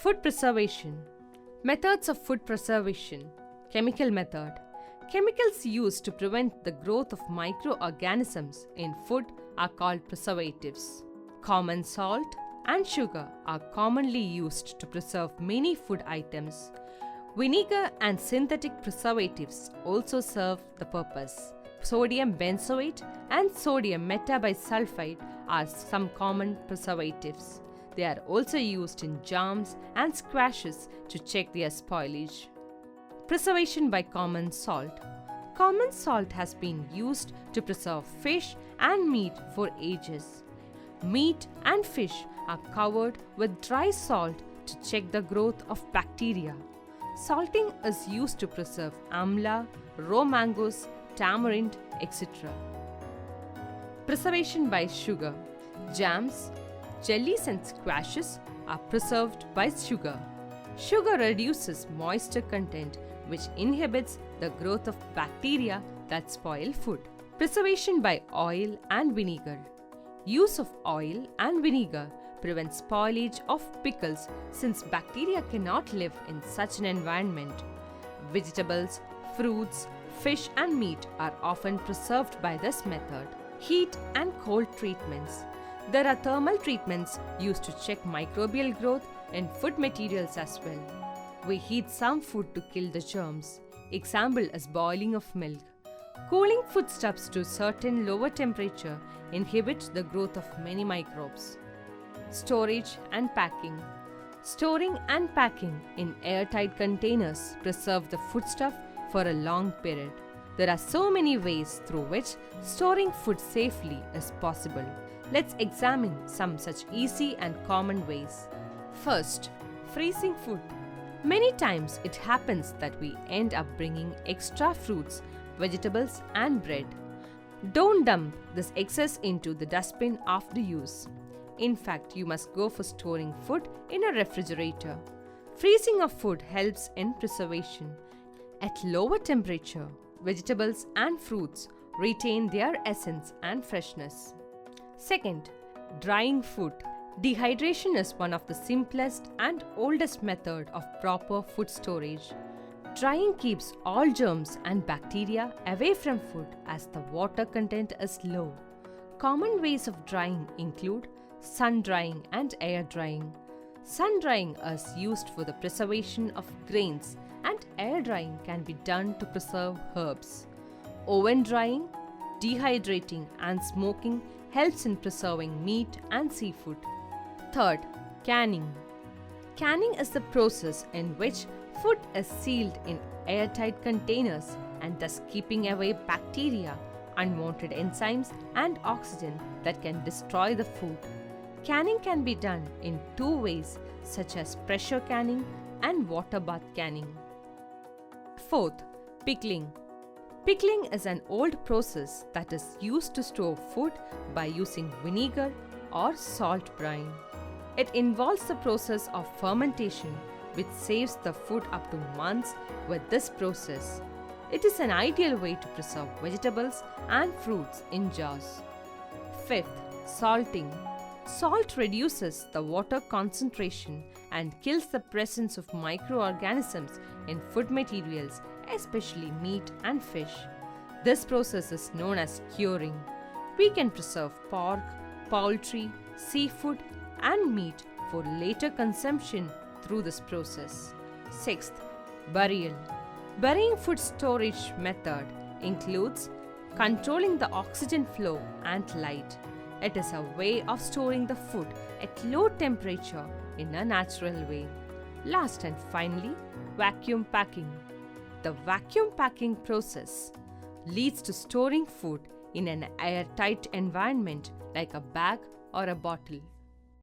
Food preservation. Methods of food preservation. Chemical method. Chemicals used to prevent the growth of microorganisms in food are called preservatives. Common salt and sugar are commonly used to preserve many food items. Vinegar and synthetic preservatives also serve the purpose. Sodium benzoate and sodium metabisulfite are some common preservatives. They are also used in jams and squashes to check their spoilage. Preservation by common salt. Common salt has been used to preserve fish and meat for ages. Meat and fish are covered with dry salt to check the growth of bacteria. Salting is used to preserve amla, raw mangoes, tamarind, etc. Preservation by sugar. Jams, jellies and squashes are preserved by sugar. Sugar reduces moisture content, which inhibits the growth of bacteria that spoil food. Preservation by oil and vinegar. Use of oil and vinegar prevents spoilage of pickles since bacteria cannot live in such an environment. Vegetables, fruits, fish and meat are often preserved by this method. Heat and cold treatments. There are thermal treatments used to check microbial growth in food materials as well. We heat some food to kill the germs. Example is boiling of milk. Cooling foodstuffs to certain lower temperature inhibits the growth of many microbes. Storage and packing. Storing and packing in airtight containers preserve the foodstuff for a long period. There are so many ways through which storing food safely is possible. Let's examine some such easy and common ways. First, freezing food. Many times it happens that we end up bringing extra fruits, vegetables and bread. Don't dump this excess into the dustbin after use. In fact, you must go for storing food in a refrigerator. Freezing of food helps in preservation. At lower temperature, vegetables and fruits retain their essence and freshness. Second, drying food. Dehydration is one of the simplest and oldest method of proper food storage. Drying keeps all germs and bacteria away from food as the water content is low. Common ways of drying include sun drying and air drying. Sun drying is used for the preservation of grains and air drying can be done to preserve herbs. Oven drying, dehydrating and smoking helps in preserving meat and seafood. Third, canning. Canning is the process in which food is sealed in airtight containers and thus keeping away bacteria, unwanted enzymes and oxygen that can destroy the food. Canning can be done in two ways such as pressure canning and water bath canning. Fourth, pickling. Pickling is an old process that is used to store food by using vinegar or salt brine. It involves the process of fermentation which saves the food up to months with this process. It is an ideal way to preserve vegetables and fruits in jars. Fifth, salting. Salt reduces the water concentration and kills the presence of microorganisms in food materials, especially meat and fish. This process is known as curing. We can preserve pork, poultry, seafood, and meat for later consumption through this process. Sixth, burial. Burying food storage method includes controlling the oxygen flow and light. It is a way of storing the food at low temperature in a natural way. Last and finally, vacuum packing. The vacuum packing process leads to storing food in an airtight environment like a bag or a bottle.